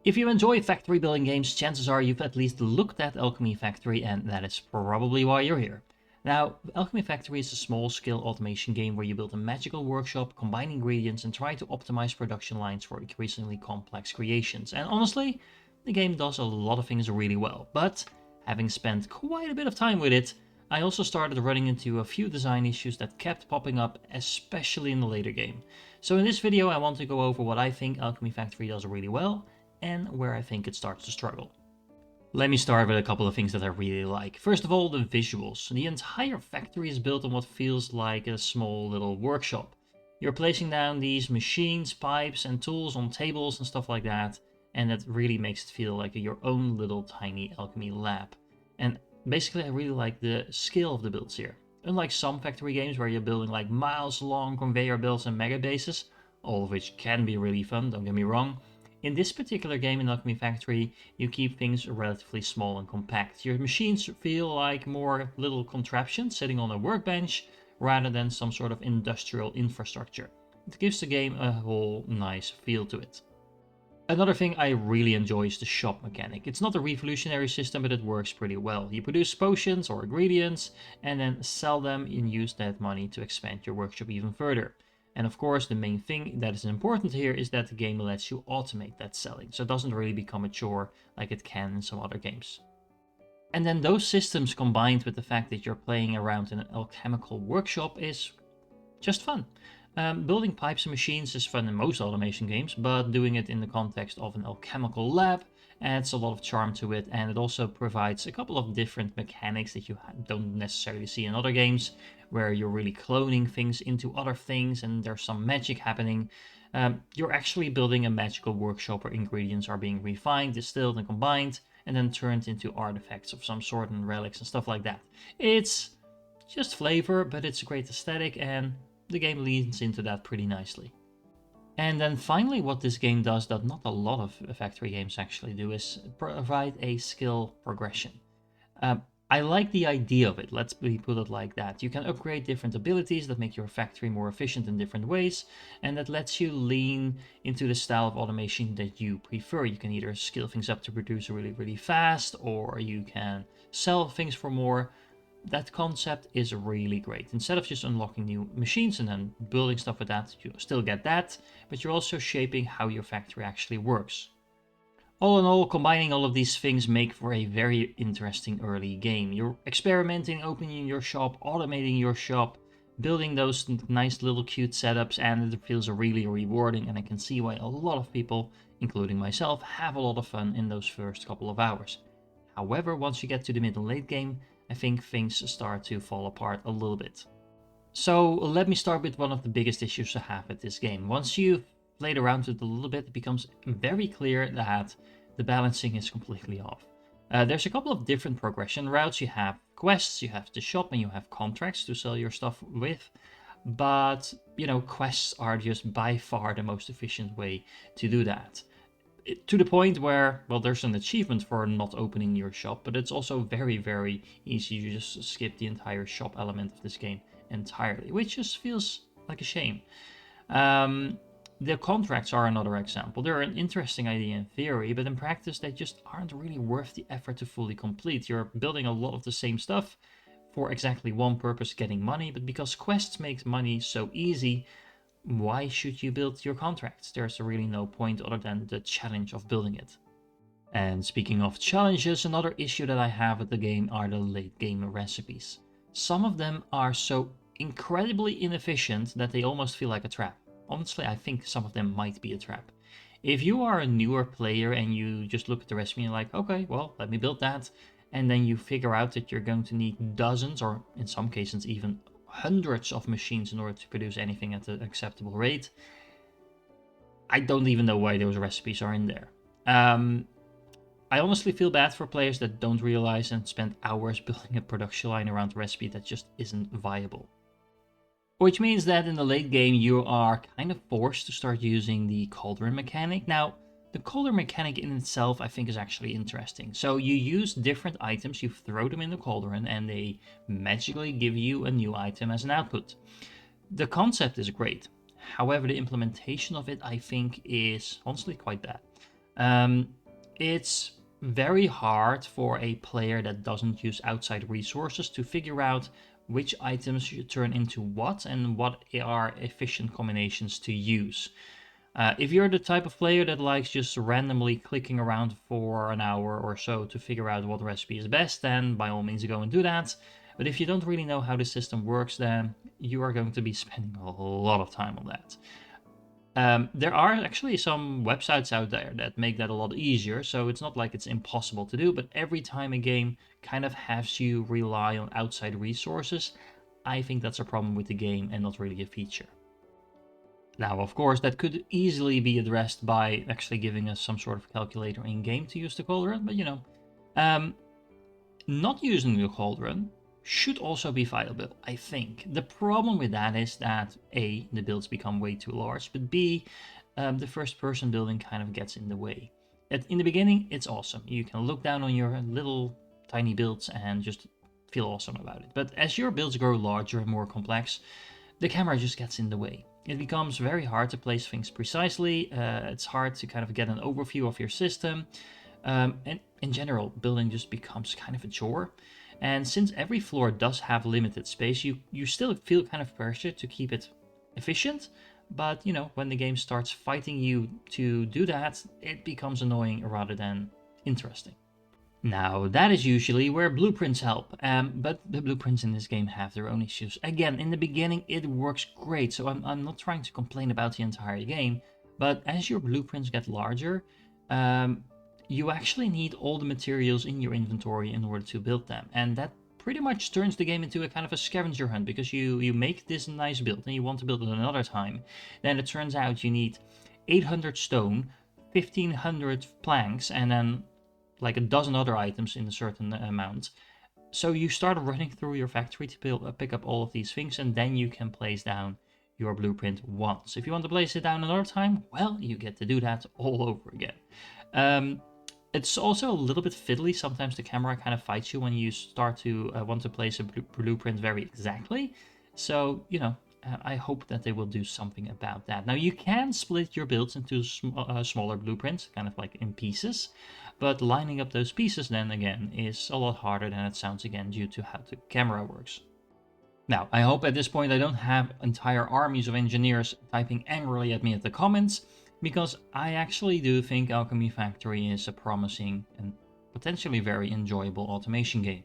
If you enjoy factory building games, chances are you've at least looked at Alchemy Factory, and that is probably why you're here. Now, Alchemy Factory is a small-scale automation game where you build a magical workshop, combine ingredients, and try to optimize production lines for increasingly complex creations. And honestly, the game does a lot of things really well, but having spent quite a bit of time with it, I also started running into a few design issues that kept popping up, especially in the later game. So in this video I want to go over what I think Alchemy Factory does really well, and where I think it starts to struggle. Let me start with a couple of things that I really like. First of all, the visuals. The entire factory is built on what feels like a small little workshop. You're placing down these machines, pipes and tools on tables and stuff like that, and that really makes it feel like your own little tiny alchemy lab. And basically I really like the scale of the builds here. Unlike some factory games where you're building like miles long conveyor belts and mega bases, all of which can be really fun, don't get me wrong, in this particular game in Alchemy Factory, you keep things relatively small and compact. Your machines feel like more little contraptions sitting on a workbench rather than some sort of industrial infrastructure. It gives the game a whole nice feel to it. Another thing I really enjoy is the shop mechanic. It's not a revolutionary system, but it works pretty well. You produce potions or ingredients and then sell them and use that money to expand your workshop even further. And of course, the main thing that is important here is that the game lets you automate that selling, so it doesn't really become a chore like it can in some other games. And then those systems combined with the fact that you're playing around in an alchemical workshop is just fun. Building pipes and machines is fun in most automation games, but doing it in the context of an alchemical lab adds a lot of charm to it, and it also provides a couple of different mechanics that you don't necessarily see in other games, where you're really cloning things into other things and there's some magic happening. You're actually building a magical workshop where ingredients are being refined, distilled and combined, and then turned into artifacts of some sort and relics and stuff like that. It's just flavor, but it's a great aesthetic, and the game leans into that pretty nicely. And then finally, what this game does that not a lot of factory games actually do is provide a skill progression. I like the idea of it, let's put it like that. You can upgrade different abilities that make your factory more efficient in different ways, and that lets you lean into the style of automation that you prefer. You can either scale things up to produce really fast, or you can sell things for more. That concept is really great. Instead of just unlocking new machines and then building stuff with that, you still get that, but you're also shaping how your factory actually works. All in all, combining all of these things make for a very interesting early game. You're experimenting, opening your shop, automating your shop, building those nice little cute setups, and it feels really rewarding, and I can see why a lot of people, including myself, have a lot of fun in those first couple of hours. However, once you get to the mid and late game, I think things start to fall apart a little bit. So let me start with one of the biggest issues I have with this game. Once you've played around with it a little bit, it becomes very clear that the balancing is completely off. There's a couple of different progression routes. You have quests, you have the shop, and you have contracts to sell your stuff with. But, quests are just by far the most efficient way to do that. To the point where, well, there's an achievement for not opening your shop, but it's also very easy to just skip the entire shop element of this game entirely, which just feels like a shame. The contracts are another example. They're an interesting idea in theory, but in practice they just aren't really worth the effort to fully complete. You're building a lot of the same stuff for exactly one purpose, getting money, but because quests make money so easy, why should you build your contracts? There's really no point other than the challenge of building it. And speaking of challenges, another issue that I have with the game are the late game recipes. Some of them are so incredibly inefficient that they almost feel like a trap. Honestly, I think some of them might be a trap. If you are a newer player and you just look at the recipe and you're like, okay, well, let me build that, and then you figure out that you're going to need dozens, or in some cases even hundreds of machines in order to produce anything at an acceptable rate, I don't even know why those recipes are in there. I honestly feel bad for players that don't realize and spend hours building a production line around a recipe that just isn't viable. Which means that in the late game you are kind of forced to start using the cauldron mechanic. Now, the cauldron mechanic in itself I think is actually interesting. So you use different items, you throw them in the cauldron, and they magically give you a new item as an output. The concept is great. However, the implementation of it I think is honestly quite bad. It's very hard for a player that doesn't use outside resources to figure out which items should turn into what and what are efficient combinations to use. If you're the type of player that likes just randomly clicking around for an hour or so to figure out what recipe is best, then by all means go and do that. But if you don't really know how the system works, then you are going to be spending a lot of time on that. There are actually some websites out there that make that a lot easier, so it's not like it's impossible to do, but every time a game kind of has you rely on outside resources, I think that's a problem with the game and not really a feature. Now, of course, that could easily be addressed by actually giving us some sort of calculator in-game to use the cauldron, but not using the cauldron should also be viable, I think. The problem with that is that A, the builds become way too large, but B, the first person building kind of gets in the way. In the beginning, it's awesome. You can look down on your little tiny builds and just feel awesome about it. But as your builds grow larger and more complex, the camera just gets in the way. It becomes very hard to place things precisely. It's hard to kind of get an overview of your system. And in general, building just becomes kind of a chore. And since every floor does have limited space, you still feel kind of pressure to keep it efficient. But, when the game starts fighting you to do that, it becomes annoying rather than interesting. Now, that is usually where blueprints help, but the blueprints in this game have their own issues. Again, in the beginning, it works great, so I'm not trying to complain about the entire game, but as your blueprints get larger, you actually need all the materials in your inventory in order to build them, and that pretty much turns the game into a kind of a scavenger hunt, because you make this nice build and you want to build it another time. Then it turns out you need 800 stone, 1500 planks, and then like a dozen other items in a certain amount. So you start running through your factory to pick up all of these things, and then you can place down your blueprint once. If you want to place it down another time, well, you get to do that all over again. It's also a little bit fiddly. Sometimes the camera kind of fights you when you start to want to place a blueprint very exactly. So, I hope that they will do something about that. Now, you can split your builds into smaller blueprints, kind of like in pieces, but lining up those pieces then again is a lot harder than it sounds, again, due to how the camera works. Now, I hope at this point I don't have entire armies of engineers typing angrily at me at the comments, because I actually do think Alchemy Factory is a promising and potentially very enjoyable automation game.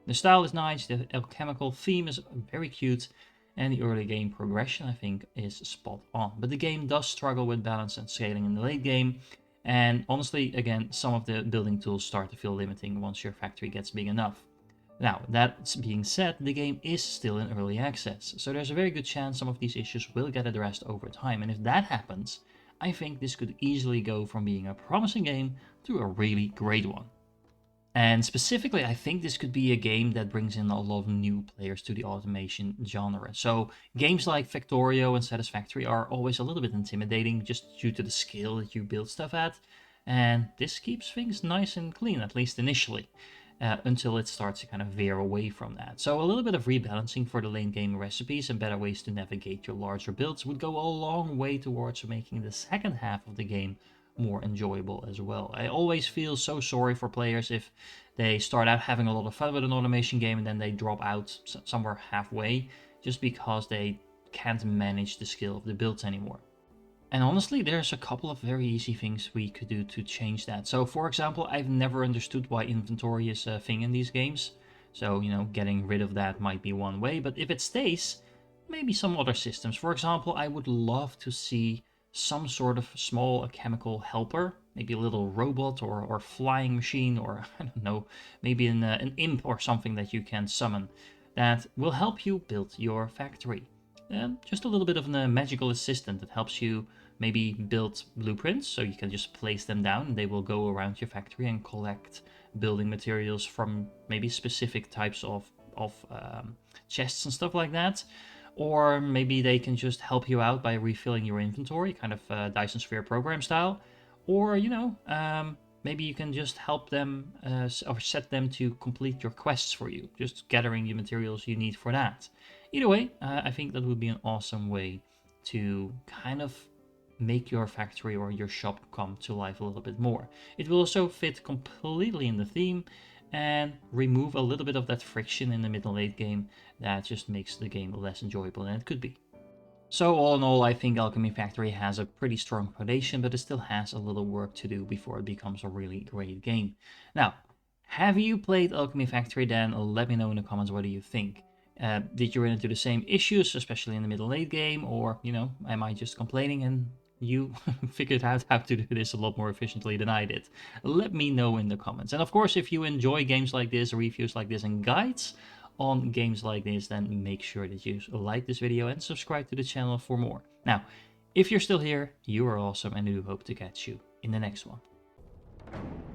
The style is nice, the alchemical theme is very cute, and the early game progression, I think, is spot on. But the game does struggle with balance and scaling in the late game, and honestly, again, some of the building tools start to feel limiting once your factory gets big enough. Now, that being said, the game is still in early access, so there's a very good chance some of these issues will get addressed over time, and if that happens, I think this could easily go from being a promising game to a really great one. And specifically, I think this could be a game that brings in a lot of new players to the automation genre. So games like Factorio and Satisfactory are always a little bit intimidating just due to the scale that you build stuff at. And this keeps things nice and clean, at least initially, until it starts to kind of veer away from that. So a little bit of rebalancing for the late game recipes and better ways to navigate your larger builds would go a long way towards making the second half of the game more enjoyable as well. I always feel so sorry for players if they start out having a lot of fun with an automation game and then they drop out somewhere halfway just because they can't manage the skill of the builds anymore. And honestly, there's a couple of very easy things we could do to change that. So for example, I've never understood why inventory is a thing in these games. So, getting rid of that might be one way, but if it stays, maybe some other systems. For example, I would love to see some sort of small chemical helper, maybe a little robot or flying machine, or I don't know, maybe an imp or something that you can summon that will help you build your factory. Just a little bit of a magical assistant that helps you maybe build blueprints, so you can just place them down and they will go around your factory and collect building materials from maybe specific types of chests and stuff like that. Or maybe they can just help you out by refilling your inventory, kind of Dyson Sphere program style. Or, maybe you can just help them or set them to complete your quests for you, just gathering the materials you need for that. Either way, I think that would be an awesome way to kind of make your factory or your shop come to life a little bit more. It will also fit completely in the theme and remove a little bit of that friction in the mid and late game that just makes the game less enjoyable than it could be. So all in all, I think Alchemy Factory has a pretty strong foundation, but it still has a little work to do before it becomes a really great game. Now, have you played Alchemy Factory then? Let me know in the comments what do you think. Did you run into the same issues, especially in the middle late game, or, am I just complaining and you figured out how to do this a lot more efficiently than I did? Let me know in the comments. And of course, if you enjoy games like this, reviews like this, and guides on games like this, then make sure that you like this video and subscribe to the channel for more. Now, if you're still here, you are awesome, and I do hope to catch you in the next one.